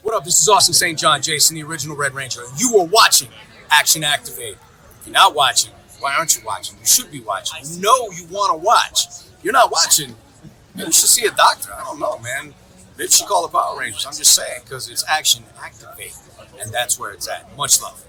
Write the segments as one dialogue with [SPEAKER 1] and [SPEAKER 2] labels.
[SPEAKER 1] What up? This is Austin St. John, Jason, the original Red Ranger. You are watching Action Activate. If you're not watching, why aren't you watching? You should be watching. You know you want to watch. If you're not watching, maybe you should see a doctor. I don't know, man. Maybe you should call the Power Rangers. I'm just saying, because it's Action Activate, and that's where it's at. Much love.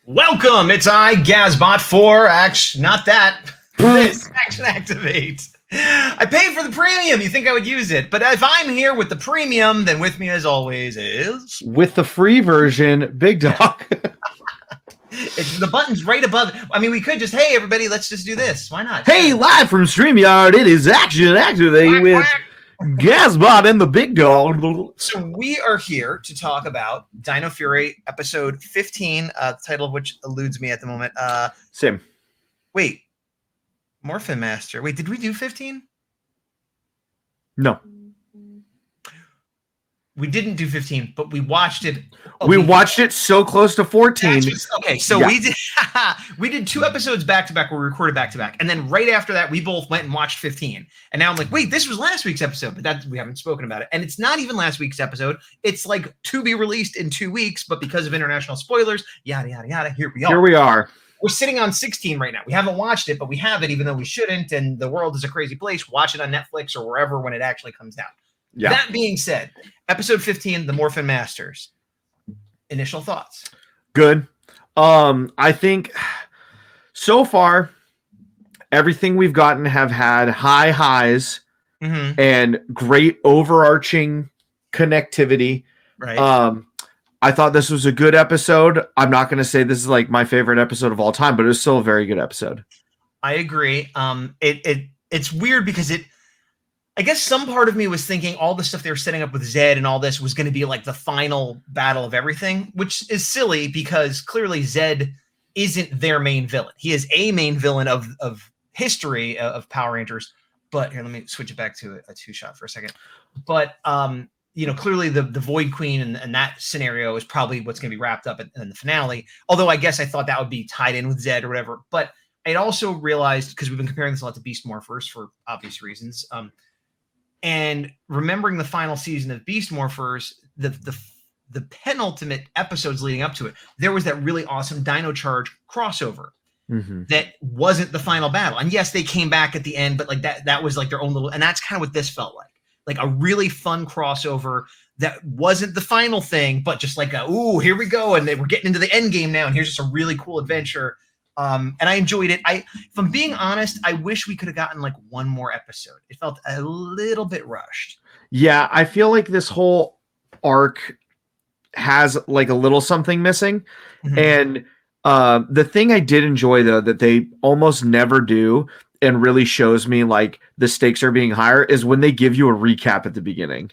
[SPEAKER 2] Welcome, it's I, Gazbot, for Action, not that, this, Action Activate. I pay for the premium, you think I would use it, but if I'm here with the premium, then with me as always is...
[SPEAKER 3] With the free version, Big Dog.
[SPEAKER 2] The button's right above it. I mean, we could just, hey everybody, let's just do this. Why not?
[SPEAKER 3] Hey, live from StreamYard, it is Action Activate with Gazbot and the Big Dog.
[SPEAKER 2] So we are here to talk about Dino Fury episode 15, the title of which eludes me at the moment.
[SPEAKER 3] Same.
[SPEAKER 2] Wait, Morphin Master. Wait, did we do 15?
[SPEAKER 3] No.
[SPEAKER 2] We didn't do 15, but we watched it. Oh,
[SPEAKER 3] we watched it so close to 14.
[SPEAKER 2] Okay, so yeah. we did 2 episodes back to back where we recorded back to back, and then right after that, we both went and watched 15. And now I'm like, wait, this was last week's episode, but that we haven't spoken about it, and it's not even last week's episode. It's like to be released in 2 weeks, but because of international spoilers, yada yada yada. Here we are.
[SPEAKER 3] Here we are.
[SPEAKER 2] We're sitting on 16 right now. We haven't watched it, but we have it, even though we shouldn't. And the world is a crazy place. Watch it on Netflix or wherever when it actually comes out. Yeah. That being said, episode 15, The Morphin Masters. Initial thoughts.
[SPEAKER 3] Good. I think so far, everything we've gotten have had high highs and great overarching connectivity.
[SPEAKER 2] Right.
[SPEAKER 3] I thought this was a good episode. I'm not going to say this is like my favorite episode of all time, but it was still a very good episode.
[SPEAKER 2] I agree. It's weird because I guess some part of me was thinking all the stuff they were setting up with Zed and all this was going to be like the final battle of everything, which is silly because clearly Zed isn't their main villain. He is a main villain of history of Power Rangers. But here, let me switch it back to a 2-shot for a second. But, clearly the Void Queen and that scenario is probably what's going to be wrapped up in the finale. Although I guess I thought that would be tied in with Zed or whatever. But I'd also realized, because we've been comparing this a lot to Beast Morphers for obvious reasons, and remembering the final season of Beast Morphers, the penultimate episodes leading up to it, there was that really awesome Dino Charge crossover that wasn't the final battle. And yes, they came back at the end, but like that was like their own little, and that's kind of what this felt like a really fun crossover that wasn't the final thing, but just like ooh, here we go, and we're getting into the end game now, and here's just a really cool adventure. And I enjoyed it. If I'm being honest, I wish we could have gotten like one more episode. It felt a little bit rushed.
[SPEAKER 3] Yeah, I feel like this whole arc has like a little something missing. And the thing I did enjoy, though, that they almost never do and really shows me like the stakes are being higher is when they give you a recap at the beginning.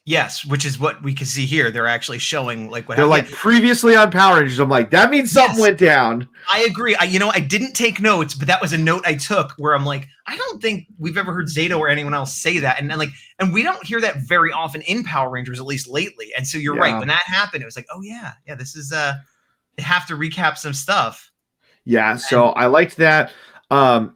[SPEAKER 2] Yes, which is what we can see here. They're actually showing like what
[SPEAKER 3] they're happened. Like previously on Power Rangers. I'm like, that means something went down.
[SPEAKER 2] I agree. I didn't take notes, but that was a note I took where I'm like, I don't think we've ever heard Zato or anyone else say that. And we don't hear that very often in Power Rangers, at least lately. And so you're right. When that happened, it was like, oh yeah, this is they have to recap some stuff.
[SPEAKER 3] Yeah. So I liked that.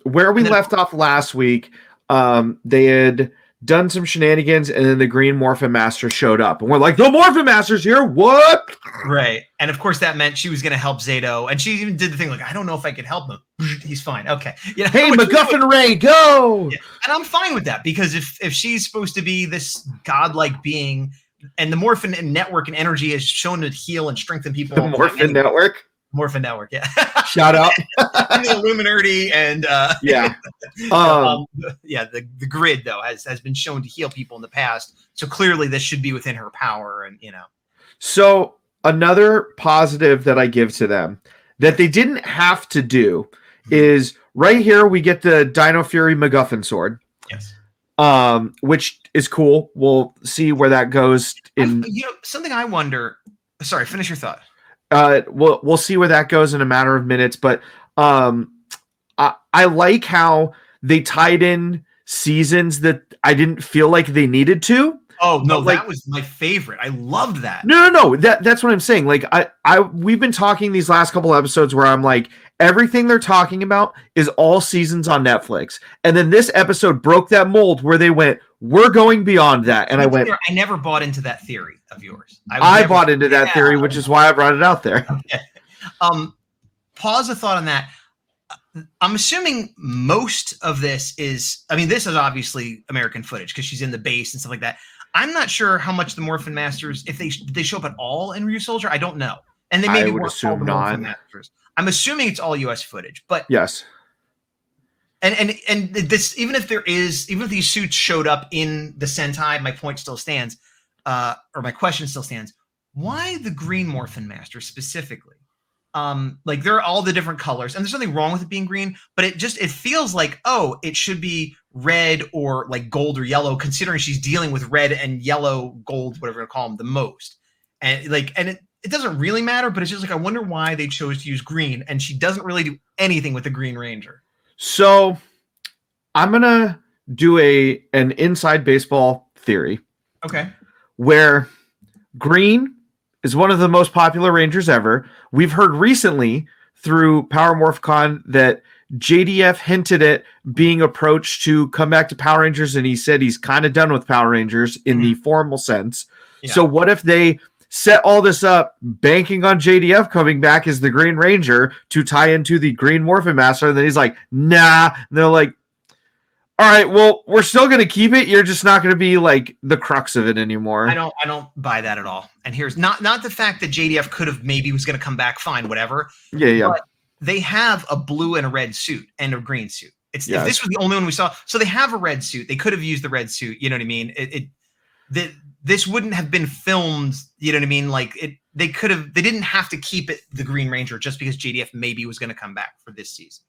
[SPEAKER 3] Where we left off last week, they had done some shenanigans, and then the Green Morphin Master showed up, and we're like, the Morphin Master's here. What?
[SPEAKER 2] Right. And of course that meant she was going to help Zato, and she even did the thing like, I don't know if I can help him. He's fine. Okay.
[SPEAKER 3] Hey, MacGuffin Ray, go.
[SPEAKER 2] Yeah. And I'm fine with that, because if she's supposed to be this godlike being, and the Morphin network and energy is shown to heal and strengthin people.
[SPEAKER 3] The Morphin network.
[SPEAKER 2] Morphin network, yeah.
[SPEAKER 3] Shout out.
[SPEAKER 2] And the Illuminati and
[SPEAKER 3] yeah.
[SPEAKER 2] The grid though has been shown to heal people in the past. So clearly this should be within her power, and
[SPEAKER 3] So another positive that I give to them, that they didn't have to do is right here we get the Dino Fury MacGuffin sword.
[SPEAKER 2] Yes.
[SPEAKER 3] Which is cool. We'll see where that goes in
[SPEAKER 2] something I wonder. Sorry, finish your thought.
[SPEAKER 3] We'll see where that goes in a matter of minutes, but I like how they tied in seasons that I didn't feel like they needed to.
[SPEAKER 2] Oh no, that was my favorite. I loved that.
[SPEAKER 3] No. That's what I'm saying. Like we've been talking these last couple episodes where I'm like, everything they're talking about is all seasons on Netflix. And then this episode broke that mold where they went, we're going beyond that. And I
[SPEAKER 2] never bought into that theory of yours.
[SPEAKER 3] I bought into that theory, which is why I brought it out there.
[SPEAKER 2] Okay. Pause a thought on that. I'm assuming most of this is, this is obviously American footage because she's in the base and stuff like that. I'm not sure how much the Morphin Masters, if they show up at all in Ryusoulger, I don't know. And they maybe
[SPEAKER 3] would assume not.
[SPEAKER 2] Masters. I'm assuming it's all US footage, but
[SPEAKER 3] yes.
[SPEAKER 2] And this, even if these suits showed up in the Sentai, my point still stands, or my question still stands. Why the green Morphin Master specifically? Like there are all the different colors, and there's nothing wrong with it being green, but it feels like, it should be red or like gold or yellow, considering she's dealing with red and yellow, gold, whatever you call them, the most. And it doesn't really matter, but it's just like, I wonder why they chose to use green, and she doesn't really do anything with the Green Ranger.
[SPEAKER 3] So I'm gonna do an inside baseball theory.
[SPEAKER 2] Okay.
[SPEAKER 3] Where green is one of the most popular Rangers ever. We've heard recently through Power MorphCon that JDF hinted at being approached to come back to Power Rangers, and he said he's kind of done with Power Rangers in the formal sense. Yeah. So what if they set all this up banking on JDF coming back as the Green Ranger to tie into the Green Morphin Master, and then he's like, nah. And they're like, all right, well, we're still going to keep it. You're just not going to be like the crux of it anymore.
[SPEAKER 2] I don't buy that at all. And here's not the fact that JDF could have maybe was going to come back, fine, whatever.
[SPEAKER 3] Yeah.
[SPEAKER 2] But they have a blue and a red suit and a green suit. If this was the only one we saw, so they have a red suit. They could have used the red suit. You know what I mean? This wouldn't have been filmed. You know what I mean? Like they didn't have to keep it the Green Ranger just because JDF maybe was going to come back for this season.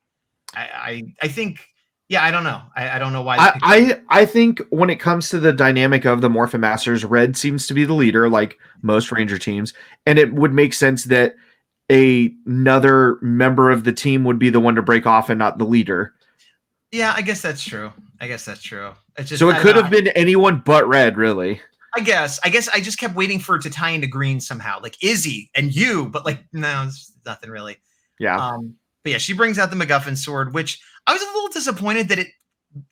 [SPEAKER 2] I think. Yeah, I don't know. I don't know why.
[SPEAKER 3] I think when it comes to the dynamic of the Morphin Masters, red seems to be the leader, like most Ranger teams, and it would make sense that another member of the team would be the one to break off and not the leader.
[SPEAKER 2] Yeah, I guess that's true. It's just,
[SPEAKER 3] so it could have been anyone but red, really.
[SPEAKER 2] I guess I just kept waiting for it to tie into green somehow, like Izzy and you, but like no, it's nothing really.
[SPEAKER 3] Yeah.
[SPEAKER 2] But yeah, she brings out the MacGuffin sword, which I was a little disappointed that it,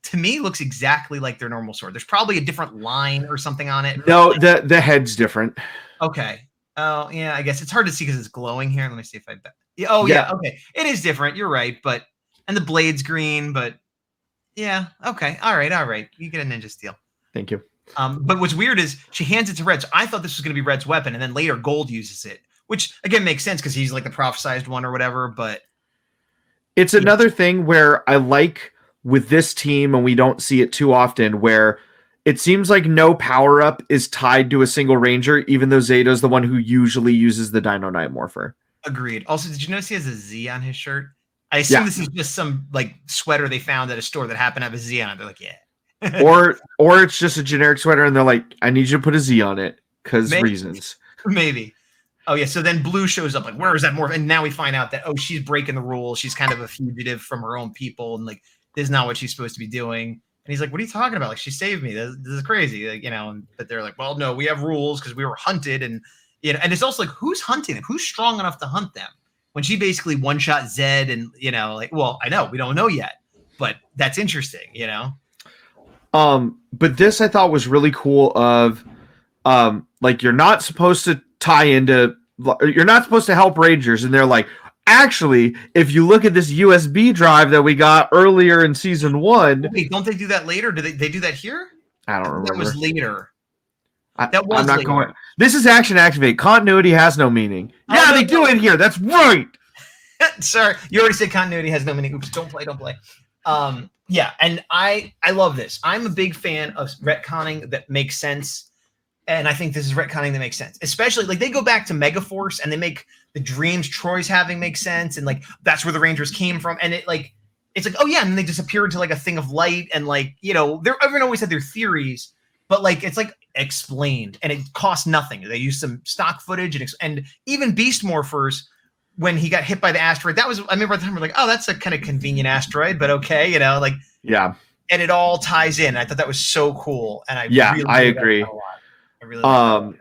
[SPEAKER 2] to me, looks exactly like their normal sword. There's probably a different line or something on it.
[SPEAKER 3] No, the head's different.
[SPEAKER 2] Okay. Oh, yeah, I guess it's hard to see because it's glowing here. Let me see if I... Yeah, okay. It is different. You're right, and the blade's green, but yeah, okay. All right. You get a ninja steel.
[SPEAKER 3] Thank you.
[SPEAKER 2] But what's weird is she hands it to Red. So I thought this was going to be Red's weapon, and then later Gold uses it, which, again, makes sense because he's like the prophesized one or whatever, but...
[SPEAKER 3] It's another thing where I like with this team, and we don't see it too often, where it seems like no power-up is tied to a single Ranger, even though Zeta's the one who usually uses the Dino Night Morpher.
[SPEAKER 2] Agreed. Also, did you notice he has a Z on his shirt? I assume this is just some like sweater they found at a store that happened to have a Z on it. They're like, yeah.
[SPEAKER 3] or it's just a generic sweater, and they're like, I need you to put a Z on it, because reasons.
[SPEAKER 2] Maybe. Oh, yeah, so then Blue shows up, like, where is that Morph? And now we find out that, she's breaking the rules. She's kind of a fugitive from her own people, and, like, this is not what she's supposed to be doing. And he's like, what are you talking about? Like, she saved me. This is crazy. Like, but they're like, well, no, we have rules because we were hunted. And, and it's also like, who's hunting them? Who's strong enough to hunt them? When she basically one-shot Zed and, I know, we don't know yet. But that's interesting,
[SPEAKER 3] But this I thought was really cool of, like, you're not supposed to you're not supposed to help Rangers, and they're like, actually, if you look at this USB drive that we got earlier in season 1,
[SPEAKER 2] wait, don't they do that later? Do they do that here?
[SPEAKER 3] I don't remember.
[SPEAKER 2] That was later.
[SPEAKER 3] I'm not going. This is Action Activate. Continuity has no meaning. They do it here. That's right.
[SPEAKER 2] Sorry, you already said continuity has no meaning. Oops, don't play. Yeah, and I love this. I'm a big fan of retconning that makes sense. And I think this is retconning that makes sense, especially like they go back to Megaforce and they make the dreams Troy's having make sense, and like that's where the Rangers came from, and it's like, oh yeah, and then they disappear into like a thing of light, and like, you know, everyone always had their theories, but like it's like explained, and it costs nothing. They used some stock footage, and even Beast Morphers, when he got hit by the asteroid, I remember at the time we're like, oh, that's a kind of convenient asteroid, but okay, you know, like
[SPEAKER 3] yeah,
[SPEAKER 2] and it all ties in. I thought that was so cool, and I
[SPEAKER 3] agree.
[SPEAKER 2] A lot. I really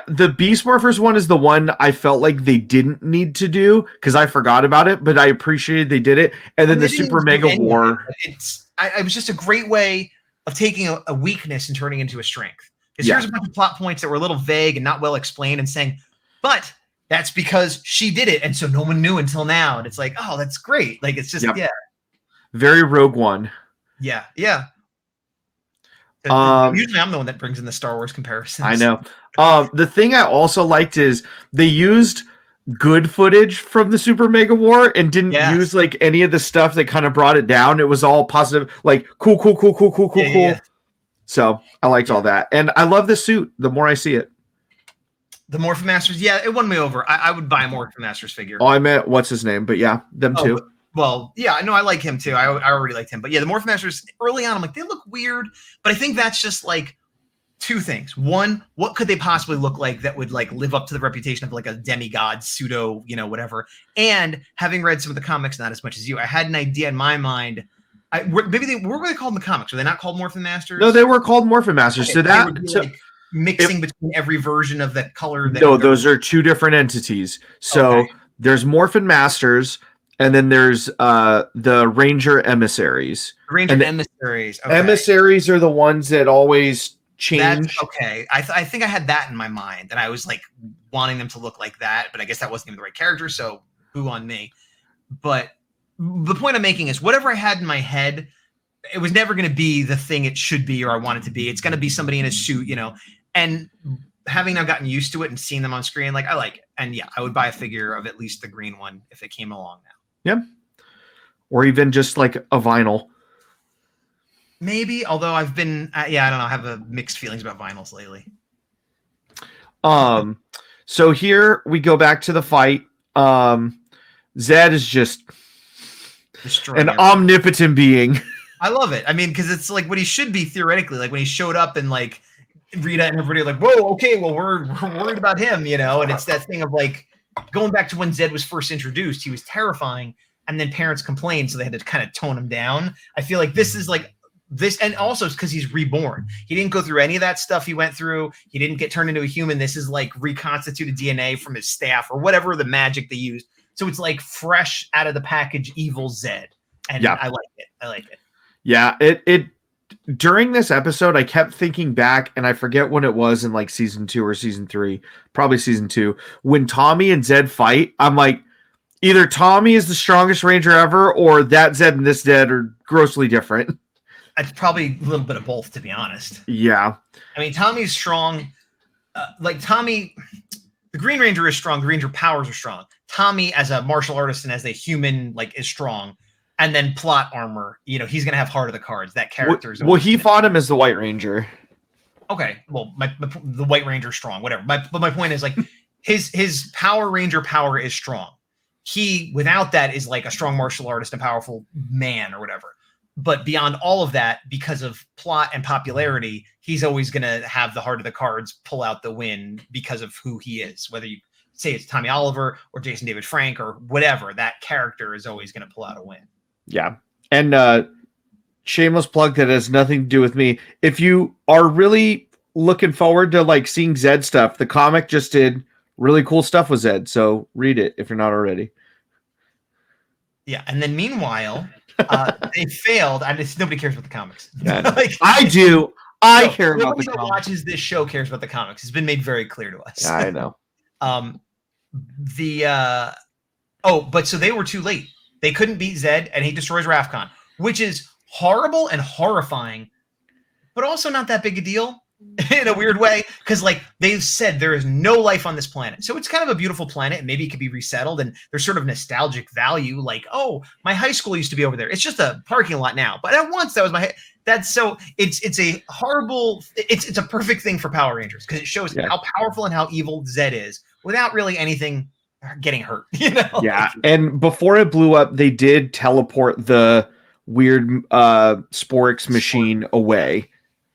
[SPEAKER 3] the Beast Morphers one is the one I felt like they didn't need to do because I forgot about it, but I appreciated they did it. And then the Super Mega War.
[SPEAKER 2] It was just a great way of taking a weakness and turning it into a strength. Because here's a bunch of plot points that were a little vague and not well explained, and saying, but that's because she did it, and so no one knew until now. And it's like, oh, that's great. Like it's just
[SPEAKER 3] very Rogue One.
[SPEAKER 2] Yeah. Usually I'm the one that brings in the Star Wars comparisons.
[SPEAKER 3] I know. The thing I also liked is they used good footage from the Super Mega War and didn't use like any of the stuff that kind of brought it down. It was all positive, like cool.
[SPEAKER 2] Yeah.
[SPEAKER 3] So I liked all that. And I love the suit the more I see it.
[SPEAKER 2] The Morphin Masters, it won me over. I would buy a Morphin Masters figure.
[SPEAKER 3] Oh, I meant what's his name, but yeah, them too.
[SPEAKER 2] Well, yeah, I know I like him too. I already liked him. But yeah, the Morphin Masters, early on, I'm like, they look weird. But I think that's just like two things. One, what could they possibly look like that would like live up to the reputation of like a demigod, pseudo, you know, whatever. And having read some of the comics, not as much as you, I had an idea in my mind. What were they called in the comics? Were they not called Morphin Masters?
[SPEAKER 3] No, they were called Morphin Masters.
[SPEAKER 2] Okay,
[SPEAKER 3] so that
[SPEAKER 2] like mixing between every version of the color.
[SPEAKER 3] No, those are two different entities. So there's Morphin Masters. And then there's the Ranger Emissaries.
[SPEAKER 2] Emissaries. Okay.
[SPEAKER 3] Emissaries are the ones that always change.
[SPEAKER 2] Okay. I think I had that in my mind, and I was like wanting them to look like that, but I guess that wasn't even the right character, so boo on me. But the point I'm making is whatever I had in my head, it was never going to be the thing it should be or I want it to be. It's going to be somebody in a suit, you know. And having now gotten used to it and seeing them on screen, like I like it. And yeah, I would buy a figure of at least the green one if it came along now.
[SPEAKER 3] Yeah. Or even just like a vinyl.
[SPEAKER 2] Maybe, although I've been, I don't know, I have mixed feelings about vinyls lately.
[SPEAKER 3] So here we go back to the fight. Zed is just an omnipotent being.
[SPEAKER 2] I love it. I mean, because it's like what he should be theoretically. Like when he showed up and like Rita and everybody were like, whoa, okay, well, we're worried about him, you know? And it's that thing of like, going back to when Zed was first introduced, he was terrifying, and then parents complained, so they had to kind of tone him down. I feel like this is like this, and also it's because he's reborn. He didn't go through any of that stuff he went through. He didn't get turned into a human. This is like reconstituted DNA from his staff or whatever the magic they used. So it's like fresh out of the package, evil Zed, and I like it. Yeah,
[SPEAKER 3] it during this episode, I kept thinking back, and I forget when it was in like season 2 or season 3, probably season 2, when Tommy and Zed fight. I'm like, either Tommy is the strongest Ranger ever, or that Zed and this Zed are grossly different.
[SPEAKER 2] It's probably a little bit of both, to be honest.
[SPEAKER 3] Yeah.
[SPEAKER 2] I mean, Tommy's strong. Like Tommy, the Green Ranger is strong. The Ranger powers are strong. Tommy, as a martial artist and as a human, like is strong. And then plot armor, you know, he's going to have heart of the cards. That character is.
[SPEAKER 3] Well, he fought him as the White Ranger.
[SPEAKER 2] Okay. Well, the White Ranger strong, whatever. But my point is like his Power Ranger power is strong. He, without that, is like a strong martial artist and powerful man or whatever. But beyond all of that, because of plot and popularity, he's always going to have the heart of the cards pull out the win because of who he is. Whether you say it's Tommy Oliver or Jason David Frank or whatever, that character is always going to pull out a win.
[SPEAKER 3] Yeah. And shameless plug that has nothing to do with me. If you are really looking forward to like seeing Zed stuff, the comic just did really cool stuff with Zed. So read it if you're not already.
[SPEAKER 2] Yeah. And then meanwhile, they failed. Nobody cares about the comics.
[SPEAKER 3] Yeah, like, I do. I care about the comics.
[SPEAKER 2] Nobody that watches this show cares about the comics. It's been made very clear to us.
[SPEAKER 3] Yeah, I know.
[SPEAKER 2] But so they were too late. They couldn't beat Zed, and he destroys Rafcon, which is horrible and horrifying, but also not that big a deal in a weird way, because like they've said there is no life on this planet. So it's kind of a beautiful planet, and maybe it could be resettled, and there's sort of nostalgic value, like, oh, my high school used to be over there. It's just a parking lot now. But at once that was that's so it's a horrible, it's a perfect thing for Power Rangers, because it shows how powerful and how evil Zed is without really anything getting hurt. You know?
[SPEAKER 3] Yeah, and before it blew up, they did teleport the weird Sporix machine away.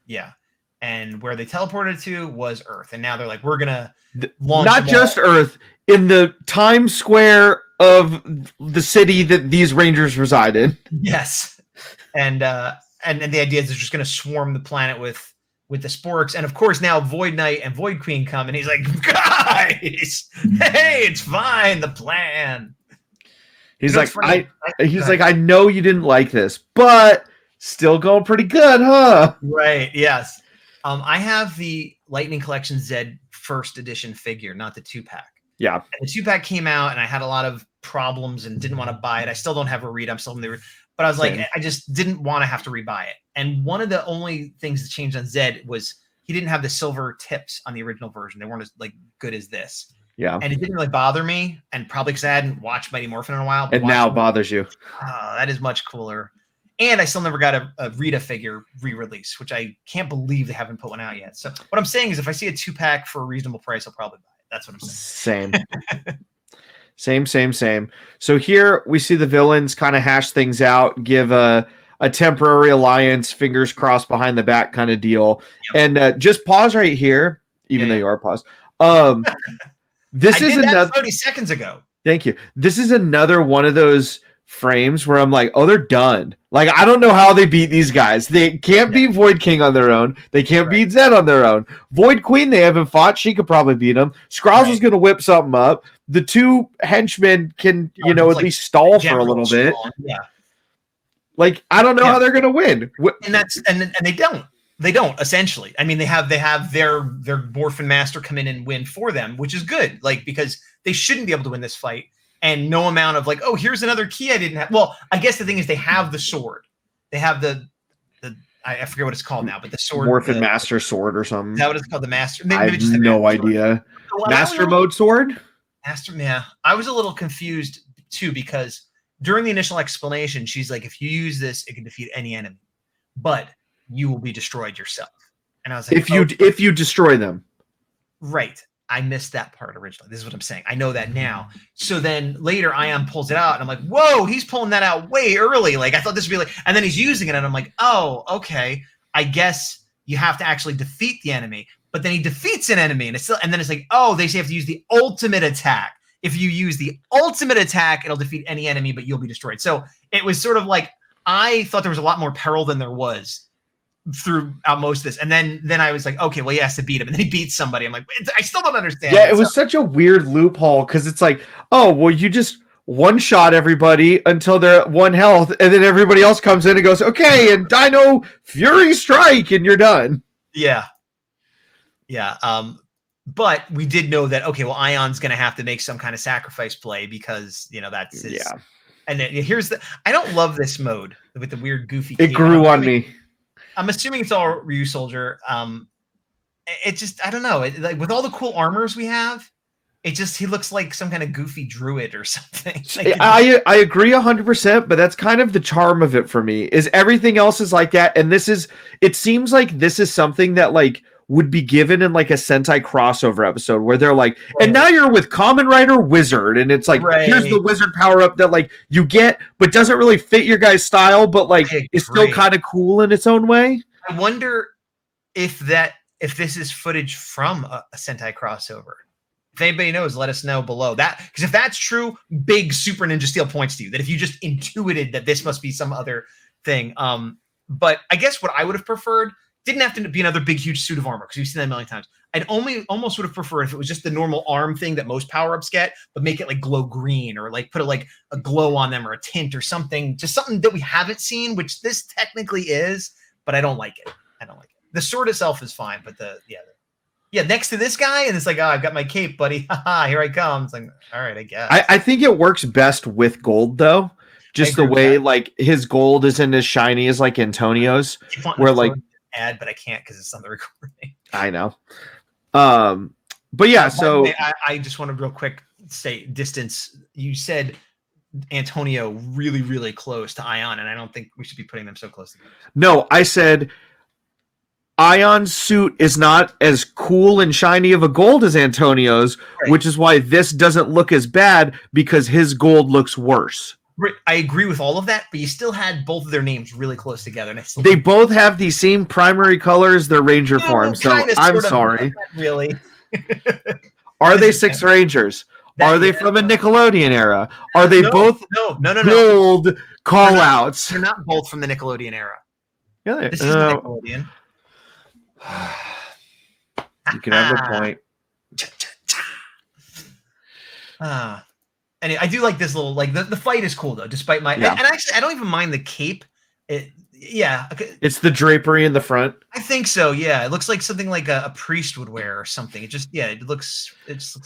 [SPEAKER 2] Yeah, and where they teleported to was Earth, and now they're like, we're gonna launch
[SPEAKER 3] not just Earth, in the Times Square of the city that these Rangers reside in.
[SPEAKER 2] Yes, and the idea is they're just gonna swarm the planet with the Sporks, and of course now Void Knight and Void Queen come, and he's like, guys, hey, it's fine, the plan.
[SPEAKER 3] He's like, I know you didn't like this, but still going pretty good, huh?
[SPEAKER 2] Right. Yes. I have the Lightning Collection Z first edition figure, not the 2-pack.
[SPEAKER 3] Yeah.
[SPEAKER 2] And the 2-pack came out, and I had a lot of problems and didn't want to buy it. I still don't have a read. I'm still in the, but I was like, I just didn't want to have to rebuy it. And one of the only things that changed on Z was he didn't have the silver tips on the original version. They weren't as good as this.
[SPEAKER 3] Yeah.
[SPEAKER 2] And it didn't really bother me, and probably because I hadn't watched Mighty Morphin in a while.
[SPEAKER 3] And now it bothers you.
[SPEAKER 2] That is much cooler. And I still never got a Rita figure re-release, which I can't believe they haven't put one out yet. So what I'm saying is if I see a 2-pack for a reasonable price, I'll probably buy it. That's what I'm saying.
[SPEAKER 3] Same. So here we see the villains kind of hash things out, give a temporary alliance, fingers crossed behind the back kind of deal. Yep. And just pause right here, even though you are paused. This is another
[SPEAKER 2] 30 seconds ago.
[SPEAKER 3] Thank you. This is another one of those frames where I'm like, oh, they're done. Like, I don't know how they beat these guys. They can't beat Void King on their own. They can't beat Zed on their own. Void Queen, they haven't fought. She could probably beat them. Skrawls is going to whip something up. The two henchmen can, at least stall for a little bit.
[SPEAKER 2] Yeah.
[SPEAKER 3] Like, I don't know how they're going to win.
[SPEAKER 2] And that's and they don't. They don't, essentially. I mean, they have their Morphin Master come in and win for them, which is good. Like, because they shouldn't be able to win this fight. And no amount of oh, here's another key I didn't have. Well, I guess the thing is they have the sword. They have the I forget what it's called now, but the sword.
[SPEAKER 3] Morphin Master Sword or something.
[SPEAKER 2] Is that what it's called? The Master?
[SPEAKER 3] Maybe I have no idea. Master Mode Sword?
[SPEAKER 2] Master, yeah. I was a little confused, too, because during the initial explanation, she's like, if you use this, it can defeat any enemy. But you will be destroyed yourself. And I was like,
[SPEAKER 3] if you destroy them.
[SPEAKER 2] Right. I missed that part originally. This is what I'm saying. I know that now. So then later Ion pulls it out and I'm like, whoa, he's pulling that out way early. Like I thought this would be and then he's using it and I'm like, oh, okay. I guess you have to actually defeat the enemy, but then he defeats an enemy and then it's like, oh, they say you have to use the ultimate attack. If you use the ultimate attack, it'll defeat any enemy, but you'll be destroyed. So it was sort of like, I thought there was a lot more peril than there was throughout most of this, and then I was like, okay, well, he has to beat him, and then he beats somebody. I'm like, I still don't understand.
[SPEAKER 3] Yeah, it was such a weird loophole because it's like, oh, well, you just one-shot everybody until they're at 1 health, and then everybody else comes in and goes, okay, and Dino Fury Strike, and you're done.
[SPEAKER 2] Yeah. But we did know that, okay, well, Ion's going to have to make some kind of sacrifice play because that's his. Yeah. And then here's I don't love this mode with the weird goofy.
[SPEAKER 3] It grew on me.
[SPEAKER 2] I'm assuming it's all Ryu Soldier. It just, I don't know. Like with all the cool armors we have, he looks like some kind of goofy druid or something.
[SPEAKER 3] I agree 100%, but that's kind of the charm of it for me. Is everything else is like that, and it seems like this is something that would be given in a Sentai crossover episode where they're like, and now you're with Kamen Rider Wizard, and it's here's the wizard power up that you get, but doesn't really fit your guy's style, but it's still kind of cool in its own way.
[SPEAKER 2] I wonder if this is footage from a Sentai crossover. If anybody knows, let us know below that, because if that's true, big Super Ninja Steel points to you that if you just intuited that this must be some other thing. But I guess what I would have preferred didn't have to be another big, huge suit of armor because we've seen that a million times. I'd almost would have preferred if it was just the normal arm thing that most power-ups get, but make it glow green or put a glow on them or a tint or something, just something that we haven't seen, which this technically is, but I don't like it. The sword itself is fine, but next to this guy, and it's like, oh, I've got my cape, buddy. Haha, here I come. It's like, all right, I guess.
[SPEAKER 3] I think it works best with gold, though. Just the way, his gold isn't as shiny as, Antonio's. Where,
[SPEAKER 2] add, but I can't because it's on the recording.
[SPEAKER 3] I know. But yeah, so...
[SPEAKER 2] I just want to real quick say distance. You said Antonio really, really close to Ion, and I don't think we should be putting them so close together.
[SPEAKER 3] No, I said... Ion's suit is not as cool and shiny of a gold as Antonio's,
[SPEAKER 2] Right.
[SPEAKER 3] which is why this doesn't look as bad because his gold looks worse.
[SPEAKER 2] I agree with all of that, but you still had both of their names really close together. And
[SPEAKER 3] They both have the same primary colors, their ranger forms, so I'm sorry.
[SPEAKER 2] Really?
[SPEAKER 3] Are they Six Rangers? Are they from a Nickelodeon era? Are they both gold call-outs?
[SPEAKER 2] They're not both from the Nickelodeon era.
[SPEAKER 3] Yeah,
[SPEAKER 2] This is Nickelodeon.
[SPEAKER 3] You can have a point.
[SPEAKER 2] And I do like this little, like the fight is cool though, despite my, and actually I don't even mind the cape. It's
[SPEAKER 3] the drapery in the front.
[SPEAKER 2] I think so. Yeah. It looks like something like a priest would wear or something. It just looks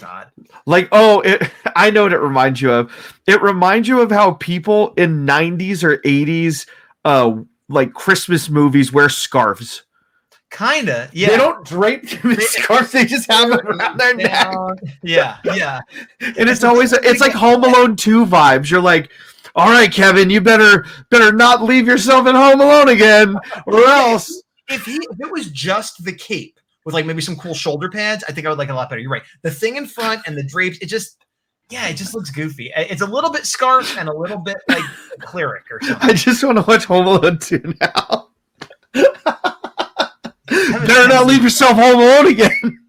[SPEAKER 2] odd.
[SPEAKER 3] Like, I know what it reminds you of. It reminds you of how people in 90s or 80s, like Christmas movies wear scarves.
[SPEAKER 2] Kinda, yeah.
[SPEAKER 3] They don't drape the scarves; they just have them around their neck.
[SPEAKER 2] Yeah.
[SPEAKER 3] And it's always it's like Home Alone 2 vibes. You're like, all right, Kevin, you better not leave yourself in Home Alone again, or else.
[SPEAKER 2] If it was just the cape with like maybe some cool shoulder pads, I think I would like it a lot better. You're right. The thing in front and the drapes, it just looks goofy. It's a little bit scarf and a little bit like a cleric or something.
[SPEAKER 3] I just want to watch Home Alone 2 now. Better not leave yourself home alone again,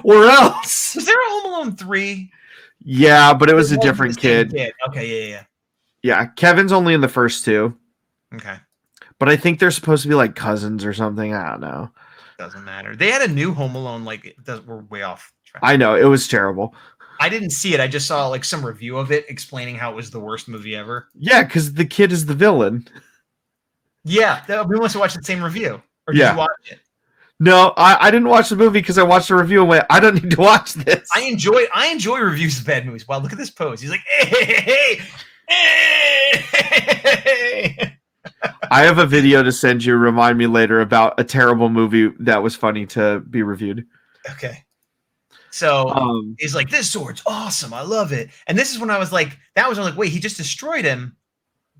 [SPEAKER 3] or else.
[SPEAKER 2] Was there a Home Alone 3?
[SPEAKER 3] Yeah, but it was a different kid.
[SPEAKER 2] Okay,
[SPEAKER 3] Yeah, Kevin's only in the first two.
[SPEAKER 2] Okay.
[SPEAKER 3] But I think they're supposed to be like cousins or something. I don't know.
[SPEAKER 2] Doesn't matter. They had a new Home Alone, we're way off track.
[SPEAKER 3] I know, it was terrible.
[SPEAKER 2] I didn't see it. I just saw like some review of it explaining how it was the worst movie ever.
[SPEAKER 3] Yeah, because the kid is the villain.
[SPEAKER 2] Yeah, we must have watched the same review. Or did you watch it?
[SPEAKER 3] No, I didn't watch the movie because I watched the review and went, I don't need to watch this.
[SPEAKER 2] I enjoy reviews of bad movies. Wow, look at this pose. He's like, hey.
[SPEAKER 3] I have a video to send you. Remind me later about a terrible movie that was funny to be reviewed.
[SPEAKER 2] Okay. So he's like, this sword's awesome. I love it. And this is when I was like, wait, he just destroyed him,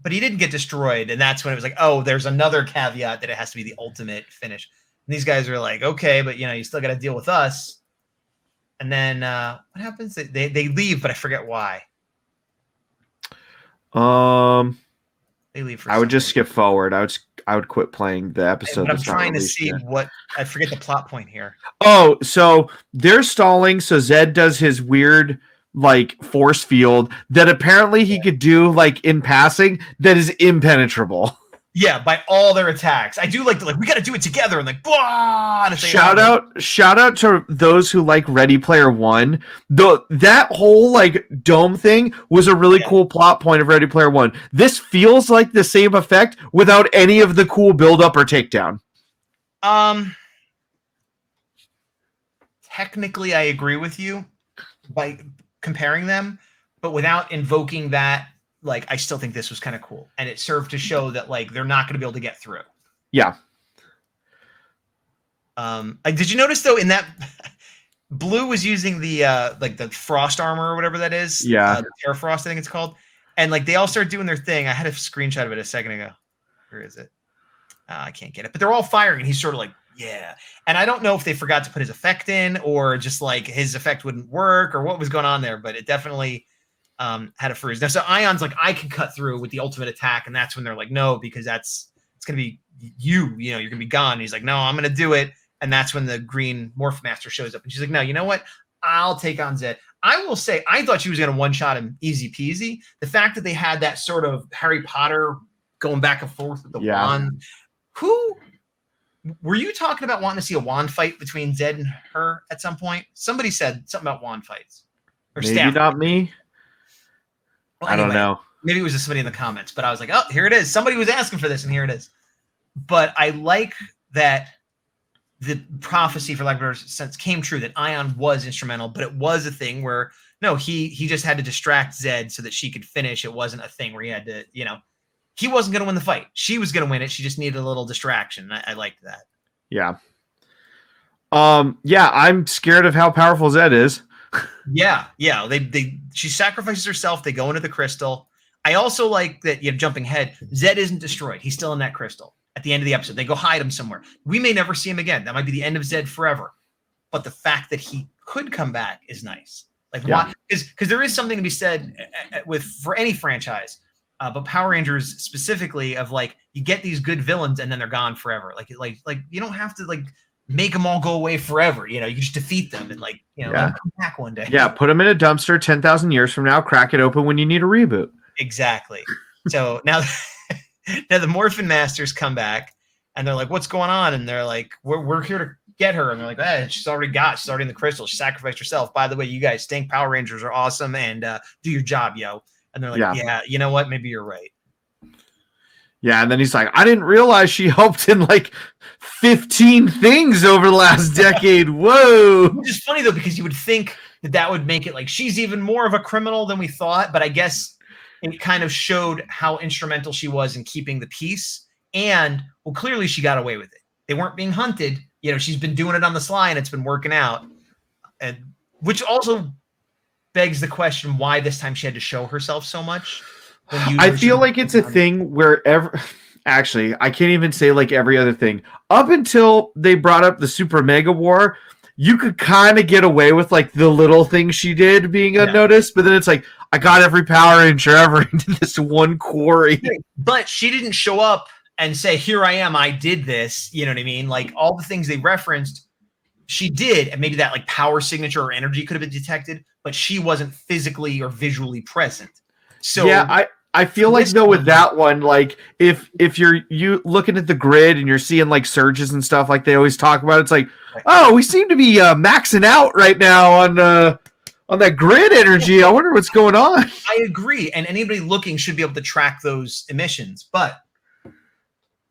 [SPEAKER 2] but he didn't get destroyed. And that's when it was like, oh, there's another caveat that it has to be the ultimate finish. And these guys are like, okay, but you still got to deal with us. And then what happens? They leave, but I forget why. They leave. For
[SPEAKER 3] I would just skip forward. I would quit playing the episode.
[SPEAKER 2] But I'm trying to see what I forget the plot point here.
[SPEAKER 3] Oh, so they're stalling. So Zed does his weird like force field that apparently he could do like in passing that is impenetrable.
[SPEAKER 2] Yeah, by all their attacks. I do like we got to do it together and like blah.
[SPEAKER 3] Shout out to those who like Ready Player One. That whole like dome thing was a really cool plot point of Ready Player One. This feels like the same effect without any of the cool build up or takedown.
[SPEAKER 2] Technically, I agree with you by comparing them, but without invoking that. Like, I still think this was kind of cool. And it served to show that, like, they're not going to be able to get through.
[SPEAKER 3] Yeah.
[SPEAKER 2] Did you notice, though, in that Blue was using the, like, the frost armor or whatever that is?
[SPEAKER 3] Yeah.
[SPEAKER 2] The Terra Frost, I think it's called. And, like, they all started doing their thing. I had a screenshot of it a second ago. Where is it? I can't get it. But they're all firing, and he's sort of like, yeah. And I don't know if they forgot to put his effect in or just, like, his effect wouldn't work or what was going on there. But it definitely... had a freeze. Now, so Ion's like, I can cut through with the ultimate attack, and that's when they're like, no, because it's gonna be you're gonna be gone. And he's like, no, I'm gonna do it, and that's when the green Morph Master shows up, and she's like, no, you know what? I'll take on Zed. I will say, I thought she was gonna one shot him easy peasy. The fact that they had that sort of Harry Potter going back and forth with the wand. Who were you talking about wanting to see a wand fight between Zed and her at some point? Somebody said something about wand fights. Or
[SPEAKER 3] maybe not fights. Me.
[SPEAKER 2] Well,
[SPEAKER 3] anyway, I don't know.
[SPEAKER 2] Maybe it was just somebody in the comments, but I was like, oh, here it is. Somebody was asking for this, and here it is. But I like that the prophecy, for lack of a better sense, came true, that Ion was instrumental, but it was a thing where, no, he just had to distract Zed so that she could finish. It wasn't a thing where he had to, he wasn't going to win the fight. She was going to win it. She just needed a little distraction. I liked that.
[SPEAKER 3] Yeah. Yeah, I'm scared of how powerful Zed is.
[SPEAKER 2] Yeah. She sacrifices herself. They go into the crystal. I also like that, jumping ahead, Zed isn't destroyed. He's still in that crystal. at the end of the episode. They go hide him somewhere. We may never see him again. That might be the end of Zed forever. But the fact that he could come back is nice. Like, why? Because there is something to be said for any franchise, but Power Rangers specifically, of like, you get these good villains and then they're gone forever. Like you don't have to like make them all go away forever. You know, you just defeat them and like, you know, let them come back one day.
[SPEAKER 3] Yeah, put them in a dumpster 10,000 years from now, crack it open when you need a reboot.
[SPEAKER 2] Exactly. So now the Morphin Masters come back and they're like, what's going on? And they're like, we're here to get her. And they're like, she's already in the crystal. She sacrificed herself. By the way, you guys stink. Power Rangers are awesome. And do your job, yo. And they're like, yeah, you know what? Maybe you're right.
[SPEAKER 3] Yeah, and then he's like, I didn't realize she helped in like 15 things over the last decade. Whoa.
[SPEAKER 2] Which is funny, though, because you would think that would make it like she's even more of a criminal than we thought. But I guess it kind of showed how instrumental she was in keeping the peace. And, well, clearly she got away with it. They weren't being hunted. You know, she's been doing it on the sly and it's been working out. And which also begs the question, why this time she had to show herself so much?
[SPEAKER 3] I feel like it's a thing where actually, I can't even say like every other thing. Up until they brought up the Super Mega War, you could kind of get away with like the little things she did being unnoticed, but then it's like, I got every Power Ranger ever into this one quarry.
[SPEAKER 2] But she didn't show up and say, here I am, I did this. You know what I mean? Like all the things they referenced, she did, and maybe that like power signature or energy could have been detected, but she wasn't physically or visually present. So
[SPEAKER 3] yeah, I feel like though with that one, like if you're looking at the grid and you're seeing like surges and stuff like they always talk about, it's like, oh, we seem to be maxing out right now on that grid energy. I wonder what's going on.
[SPEAKER 2] I agree, and anybody looking should be able to track those emissions, but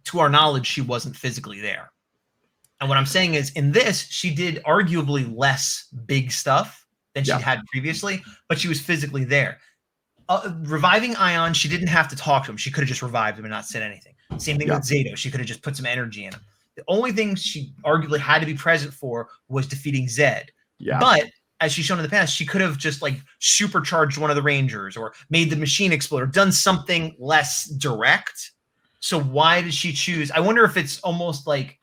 [SPEAKER 2] to our knowledge, she wasn't physically there. And what I'm saying is, in this, she did arguably less big stuff than she'd had previously, but she was physically there. Reviving Ion, she didn't have to talk to him. She could have just revived him and not said anything. Same thing with Zato. She could have just put some energy in him. The only thing she arguably had to be present for was defeating Zed. Yeah. But as she's shown in the past, she could have just like supercharged one of the Rangers or made the machine explode or done something less direct. So why did she choose? I wonder if it's almost like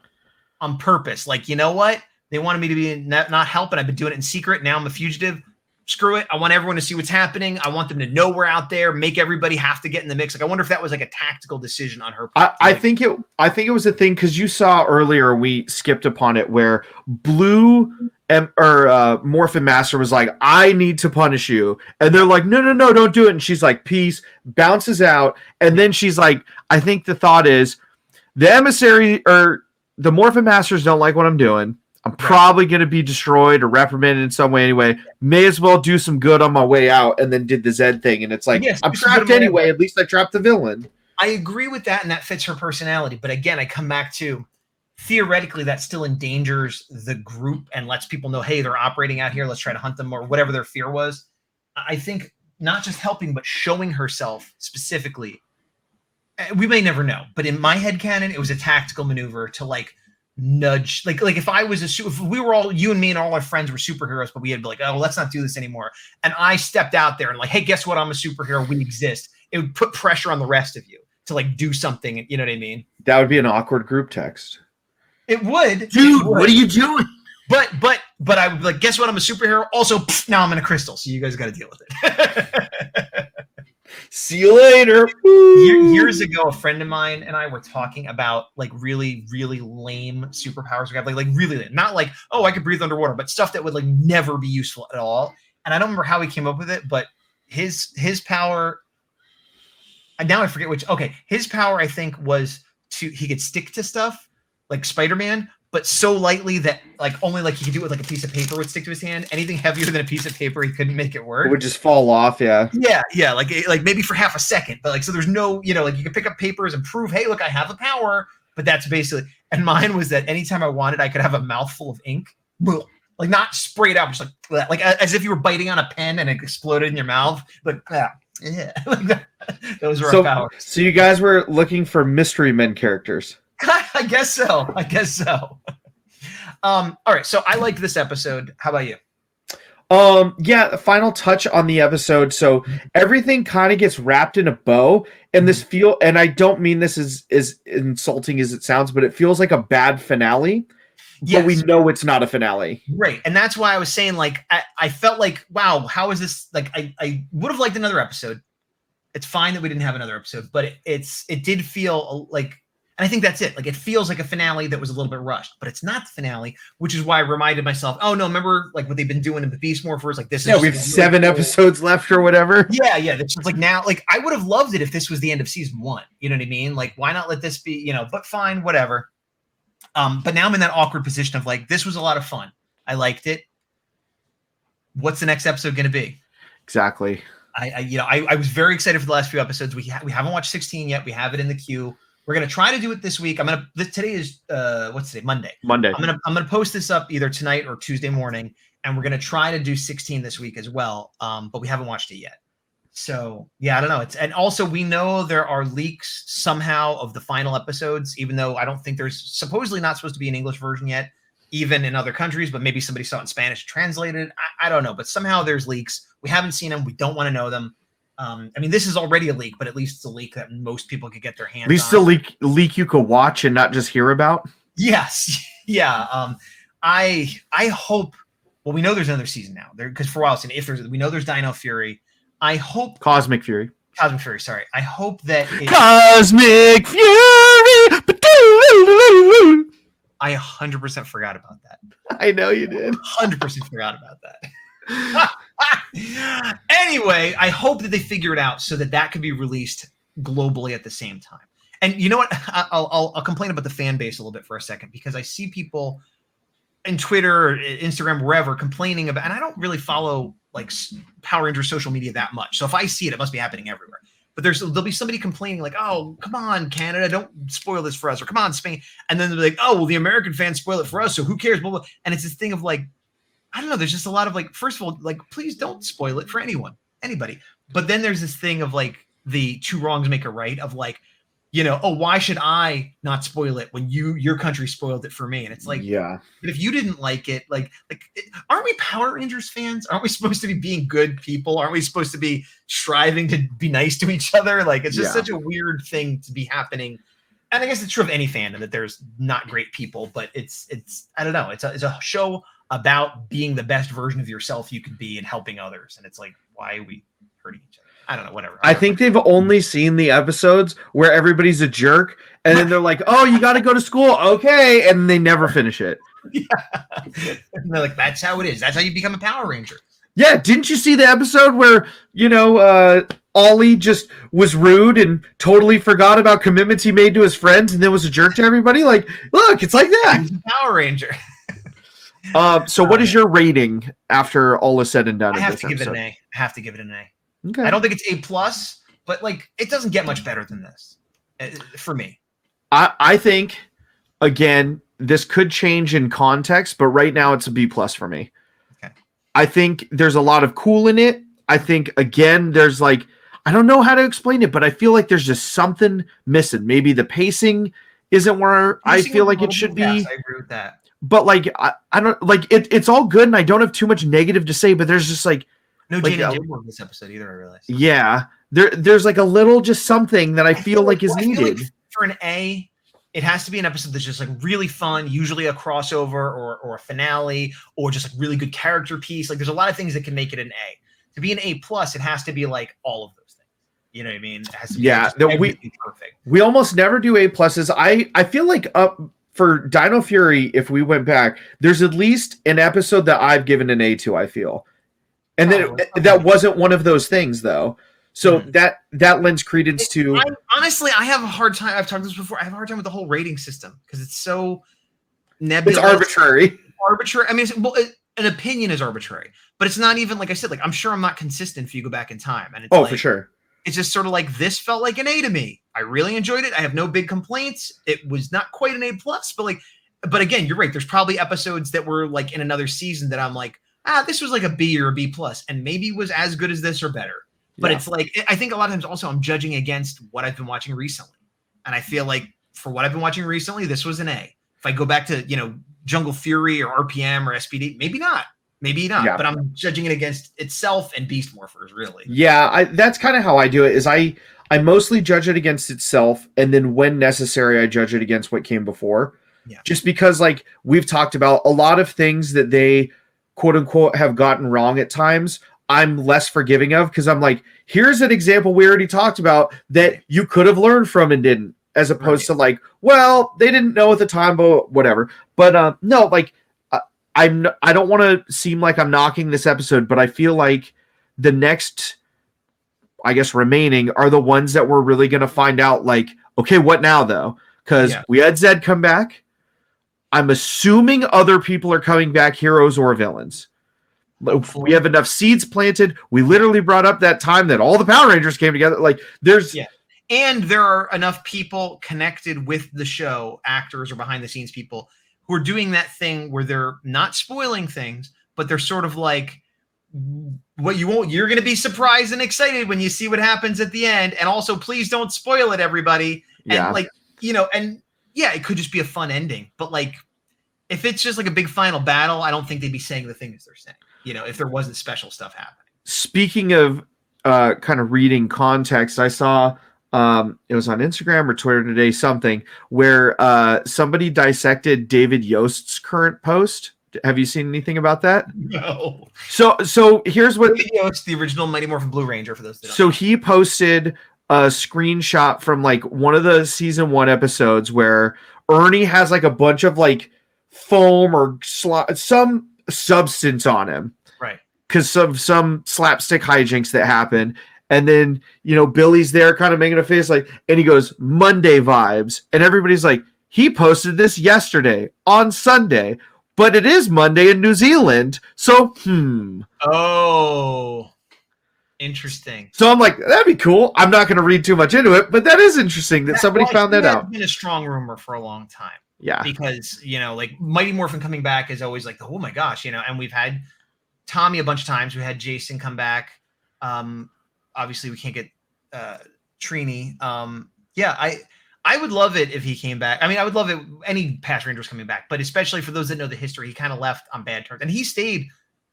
[SPEAKER 2] on purpose. Like, you know what? They wanted me to be not helping. I've been doing it in secret. Now I'm a fugitive. Screw it. I want everyone to see what's happening. I want them to know we're out there, make everybody have to get in the mix. Like, I wonder if that was like a tactical decision on her part.
[SPEAKER 3] I think it was a thing because you saw earlier, we skipped upon it, where Blue Morphin Master was like, I need to punish you. And they're like, no, don't do it. And she's like, peace, bounces out. And then she's like, I think the thought is the emissary or the Morphin Masters don't like what I'm doing. I'm probably going to be destroyed or reprimanded in some way anyway. May as well do some good on my way out, and then did the Zed thing. And it's like, I'm trapped anyway. At least I trapped the villain.
[SPEAKER 2] I agree with that, and that fits her personality. But again, I come back to, theoretically, that still endangers the group and lets people know, hey, they're operating out here. Let's try to hunt them, or whatever their fear was. I think not just helping, but showing herself specifically. We may never know, but in my headcanon, it was a tactical maneuver to like nudge, like if I was if we were all, you and me and all our friends were superheroes, but we had be like, oh, let's not do this anymore. And I stepped out there and like, hey, guess what? I'm a superhero. We exist. It would put pressure on the rest of you to like do something. You know what I mean?
[SPEAKER 3] That would be an awkward group text.
[SPEAKER 2] It would,
[SPEAKER 3] dude. What are you doing?
[SPEAKER 2] But I would like, guess what? I'm a superhero. Also, now I'm in a crystal, so you guys got to deal with it.
[SPEAKER 3] See you later.
[SPEAKER 2] Years ago, a friend of mine and I were talking about like really, really lame superpowers we have, like really lame. Not like, oh, I could breathe underwater, but stuff that would like never be useful at all. And I don't remember how he came up with it, but his power, and now I forget which. Okay, his power I think was he could stick to stuff like Spider-Man, but so lightly that like only like he could do it with like a piece of paper would stick to his hand. Anything heavier than a piece of paper, he couldn't make it work.
[SPEAKER 3] It would just fall off. Yeah.
[SPEAKER 2] Like maybe for half a second, but like, so there's no, like you can pick up papers and prove, hey, look, I have the power, but that's basically, and mine was that anytime I wanted, I could have a mouthful of ink, like not sprayed out, just like as if you were biting on a pen and it exploded in your mouth. Like, yeah. Those were our powers.
[SPEAKER 3] So you guys were looking for Mystery Men characters.
[SPEAKER 2] I guess so. All right. So I liked this episode. How about you?
[SPEAKER 3] Yeah, the final touch on the episode. So everything kind of gets wrapped in a bow, and and I don't mean this as insulting as it sounds, but it feels like a bad finale. But we know it's not a finale.
[SPEAKER 2] Right. And that's why I was saying, like, I felt like, wow, how is this? Like, I would have liked another episode. It's fine that we didn't have another episode, but it did feel like, and I think that's it. Like, it feels like a finale that was a little bit rushed, but it's not the finale, which is why I reminded myself, oh no, remember like what they've been doing in the Beast Morphers? Like this is
[SPEAKER 3] we have 7 episodes left or whatever.
[SPEAKER 2] Yeah. It's just like now, like I would have loved it if this was the end of season 1. You know what I mean? Like, why not let this be, but fine, whatever. But now I'm in that awkward position of like, this was a lot of fun. I liked it. What's the next episode going to be?
[SPEAKER 3] Exactly.
[SPEAKER 2] I was very excited for the last few episodes. We haven't watched 16 yet. We have it in the queue. We're going to try to do it this week. Today is what's today? Monday. I'm going to post this up either tonight or Tuesday morning. And we're going to try to do 16 this week as well. But we haven't watched it yet. So yeah, I don't know. And also we know there are leaks somehow of the final episodes, even though I don't think there's supposedly not supposed to be an English version yet, even in other countries, but maybe somebody saw it in Spanish translated. I don't know, but somehow there's leaks. We haven't seen them. We don't want to know them. I mean, this is already a leak, but at least it's a leak that most people could get their hands on.
[SPEAKER 3] At least a leak you could watch and not just hear about.
[SPEAKER 2] Yes. Yeah. I hope, well, we know there's another season now there, because for a while, we know there's Dino Fury. I hope
[SPEAKER 3] Cosmic Fury.
[SPEAKER 2] Sorry. I hope that
[SPEAKER 3] Cosmic Fury.
[SPEAKER 2] I 100% forgot about that.
[SPEAKER 3] I know you did.
[SPEAKER 2] 100% forgot about that. Anyway, I hope that they figure it out so that could be released globally at the same time. And you know what? I'll complain about the fan base a little bit for a second, because I see people in Twitter, or Instagram, wherever, complaining about, and I don't really follow like Power Rangers social media that much. So if I see it, it must be happening everywhere. But there'll be somebody complaining like, oh, come on, Canada, don't spoil this for us. Or come on, Spain. And then they'll be like, oh, well, the American fans spoil it for us, so who cares? Blah, blah. And it's this thing of like, I don't know. There's just a lot of like, first of all, like, please don't spoil it for anybody. But then there's this thing of like the 2 wrongs make a right of like, oh, why should I not spoil it when your country spoiled it for me? And it's like,
[SPEAKER 3] yeah,
[SPEAKER 2] but if you didn't like it, aren't we Power Rangers fans? Aren't we supposed to be being good people? Aren't we supposed to be striving to be nice to each other? Like, it's just such a weird thing to be happening. And I guess it's true of any fandom that there's not great people, but it's I don't know. It's a show about being the best version of yourself you could be and helping others. And it's like, why are we hurting each other? I don't know, whatever.
[SPEAKER 3] I think they've only seen the episodes where everybody's a jerk, and then they're like, oh, you got to go to school. Okay. And they never finish it.
[SPEAKER 2] Yeah. And they're like, that's how it is. That's how you become a Power Ranger.
[SPEAKER 3] Yeah. Didn't you see the episode where, Ollie just was rude and totally forgot about commitments he made to his friends and then was a jerk to everybody? Like, look, it's like that.
[SPEAKER 2] He's a Power Ranger.
[SPEAKER 3] So what is your rating after all is said and done?
[SPEAKER 2] I have to give it an A. I have to give it an A.
[SPEAKER 3] Okay.
[SPEAKER 2] I don't think it's A+, but like it doesn't get much better than this for me.
[SPEAKER 3] I think, again, this could change in context, but right now it's a B+ for me.
[SPEAKER 2] Okay.
[SPEAKER 3] I think there's a lot of cool in it. I think, again, there's like, I don't know how to explain it, but I feel like there's just something missing. Maybe the pacing isn't where I feel like it should be.
[SPEAKER 2] I agree with that.
[SPEAKER 3] But like, I don't like it. It's all good, and I don't have too much negative to say. But there's just like
[SPEAKER 2] no Jane and Jim in this episode either. I realized.
[SPEAKER 3] Yeah, there's like a little just something that I feel like is needed.
[SPEAKER 2] Like for an A, it has to be an episode that's just like really fun. Usually a crossover or a finale or just like really good character piece. Like there's a lot of things that can make it an A. To be an A+, it has to be like all of those things. You know what I mean? It has to be
[SPEAKER 3] perfect. We almost never do A+. I feel like for Dino Fury, if we went back, there's at least an episode that I've given an A to, I feel. And that wasn't one of those things, though. So that lends credence to...
[SPEAKER 2] Honestly, I have a hard time. I've talked about this before. I have a hard time with the whole rating system because it's so nebulous.
[SPEAKER 3] It's arbitrary.
[SPEAKER 2] I mean, an opinion is arbitrary, but it's not even, like I said, like I'm sure I'm not consistent if you go back in time. And it's
[SPEAKER 3] for sure.
[SPEAKER 2] It's just sort of like this felt like an A to me. I really enjoyed it. I have no big complaints. It was not quite an A+, but again, you're right. There's probably episodes that were like in another season that I'm like, this was like a B or a B+, and maybe was as good as this or better. But it's like, I think a lot of times also I'm judging against what I've been watching recently. And I feel like for what I've been watching recently, this was an A. If I go back to, Jungle Fury or RPM or SPD, maybe not. Maybe not,
[SPEAKER 3] Yeah.
[SPEAKER 2] but I'm judging it against itself and Beast Morphers, really.
[SPEAKER 3] Yeah, that's kind of how I do it. Is I mostly judge it against itself, and then when necessary, I judge it against what came before.
[SPEAKER 2] Yeah.
[SPEAKER 3] Just because, like we've talked about, a lot of things that they quote unquote have gotten wrong at times, I'm less forgiving of, because I'm like, here's an example we already talked about that you could have learned from and didn't, as opposed to like, well, they didn't know at the time, but whatever. But no, like. I don't want to seem like I'm knocking this episode, but I feel like the next, I guess, remaining are the ones that we're really going to find out, like, okay, what now, though? Because we had Zed come back. I'm assuming other people are coming back, heroes or villains. We have enough seeds planted. We literally brought up that time that all the Power Rangers came together. Like, there's...
[SPEAKER 2] Yeah. And there are enough people connected with the show, actors or behind-the-scenes people, who are doing that thing where they're not spoiling things, but they're sort of like, what you won't, you're going to be surprised and excited when you see what happens at the end. And also, please don't spoil it, everybody.
[SPEAKER 3] Yeah.
[SPEAKER 2] And like, and yeah, it could just be a fun ending. But like, if it's just like a big final battle, I don't think they'd be saying the things they're saying, if there wasn't special stuff happening.
[SPEAKER 3] Speaking of kind of reading context, I saw it was on Instagram or Twitter today, something where somebody dissected David Yost's current post. Have you seen anything about that?
[SPEAKER 2] No.
[SPEAKER 3] So here's what
[SPEAKER 2] David Yost, the original Mighty Morphin Blue Ranger, for those that don't know.
[SPEAKER 3] He posted a screenshot from like one of the season 1 episodes where Ernie has like a bunch of like foam or some substance on him,
[SPEAKER 2] right?
[SPEAKER 3] Because of some slapstick hijinks that happen. And then, Billy's there kind of making a face like, and he goes, Monday vibes. And everybody's like, he posted this yesterday on Sunday, but it is Monday in New Zealand. So,
[SPEAKER 2] Oh, interesting.
[SPEAKER 3] So I'm like, that'd be cool. I'm not going to read too much into it, but that is interesting that somebody found that out.
[SPEAKER 2] It's been a strong rumor for a long time.
[SPEAKER 3] Yeah.
[SPEAKER 2] Because, like Mighty Morphin coming back is always like, oh my gosh, and we've had Tommy a bunch of times. We had Jason come back. Obviously, we can't get Trini. I would love it if he came back. I mean, I would love it any past Rangers coming back, but especially for those that know the history, he kind of left on bad terms. And he stayed.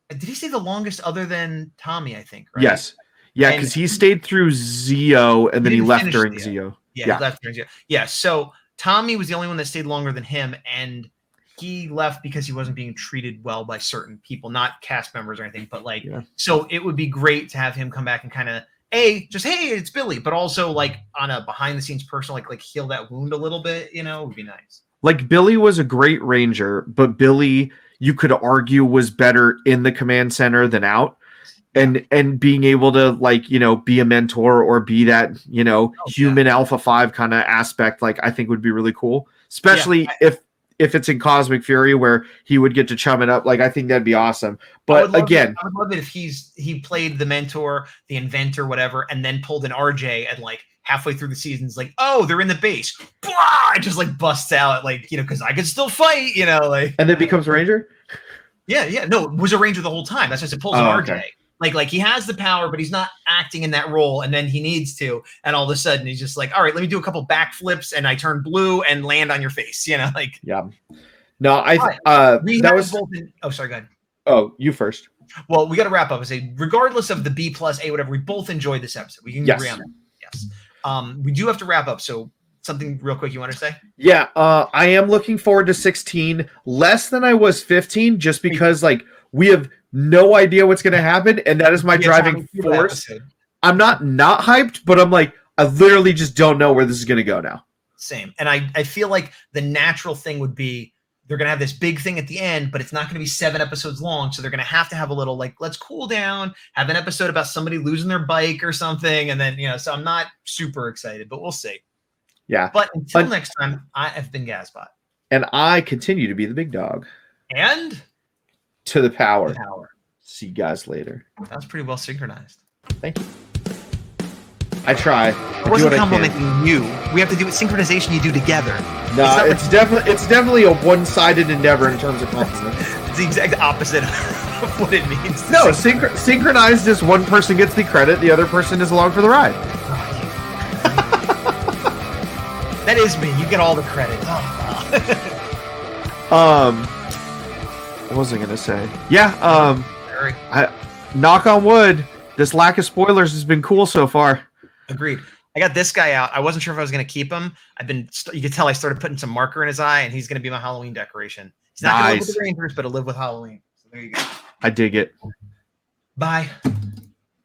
[SPEAKER 2] Did he stay the longest other than Tommy, I think, right?
[SPEAKER 3] Yes. Yeah, because he stayed through Zeo, and then he left during Zeo.
[SPEAKER 2] Yeah, he left during Zeo. Yeah, so Tommy was the only one that stayed longer than him, and he left because he wasn't being treated well by certain people, not cast members or anything, but so it would be great to have him come back and kind of just, hey, it's Billy, but also like on a behind the scenes person, like heal that wound a little bit, would be nice. Like
[SPEAKER 3] Billy was a great Ranger, but Billy, you could argue, was better in the command center than out. And being able to be a mentor or be that, human Alpha 5 kind of aspect, I think would be really cool, especially if it's in Cosmic Fury where he would get to chum it up. I think that'd be awesome. But again,
[SPEAKER 2] I would love it if he played the mentor, the inventor, whatever, and then pulled an RJ and halfway through the season's like, oh, they're in the base. Blah! It just busts out because I could still fight,
[SPEAKER 3] And then becomes a Ranger?
[SPEAKER 2] Yeah. No, it was a Ranger the whole time. That's just it pulls an RJ. Okay. Like he has the power, but he's not acting in that role, and then he needs to, and all of a sudden he's just like, all right, let me do a couple backflips, and I turn blue and land on your face,
[SPEAKER 3] Yeah. No, that was.
[SPEAKER 2] Oh, sorry, go ahead.
[SPEAKER 3] Oh, you first.
[SPEAKER 2] Well, we got to wrap up. I say, regardless of the B plus A, whatever, we both enjoyed this episode. We can agree on that. Yes. We do have to wrap up. So something real quick you want to say?
[SPEAKER 3] Yeah. I am looking forward to 16, less than I was 15, just because we have no idea what's going to happen, and that is my driving force. I'm not hyped, but I'm I literally just don't know where this is going to go now.
[SPEAKER 2] Same. And I feel like the natural thing would be they're going to have this big thing at the end, but it's not going to be 7 episodes long, so they're going to have a little let's cool down, have an episode about somebody losing their bike or something, and then so I'm not super excited, but we'll see.
[SPEAKER 3] Yeah.
[SPEAKER 2] But until next time, I have been Gazbot.
[SPEAKER 3] And I continue to be the big dog.
[SPEAKER 2] And
[SPEAKER 3] to the power. See you guys later.
[SPEAKER 2] That was pretty well synchronized.
[SPEAKER 3] Thank you. I try.
[SPEAKER 2] I wasn't complimenting you. We have to do what synchronization you do together.
[SPEAKER 3] No, it's definitely a one-sided endeavor in terms of compliments.
[SPEAKER 2] It's the exact opposite of what it means.
[SPEAKER 3] No, synchronized is one person gets the credit, the other person is along for the ride.
[SPEAKER 2] That is me. You get all the credit.
[SPEAKER 3] What was I gonna say? Yeah.
[SPEAKER 2] Very
[SPEAKER 3] Knock on wood. This lack of spoilers has been cool so far.
[SPEAKER 2] agreed. I got this guy out. I wasn't sure if I was going to keep him. You could tell I started putting some marker in his eye, and he's going to be my Halloween decoration. He's not going to live with the Rangers, but he'll live with Halloween. So there you go.
[SPEAKER 3] I dig it.
[SPEAKER 2] Bye.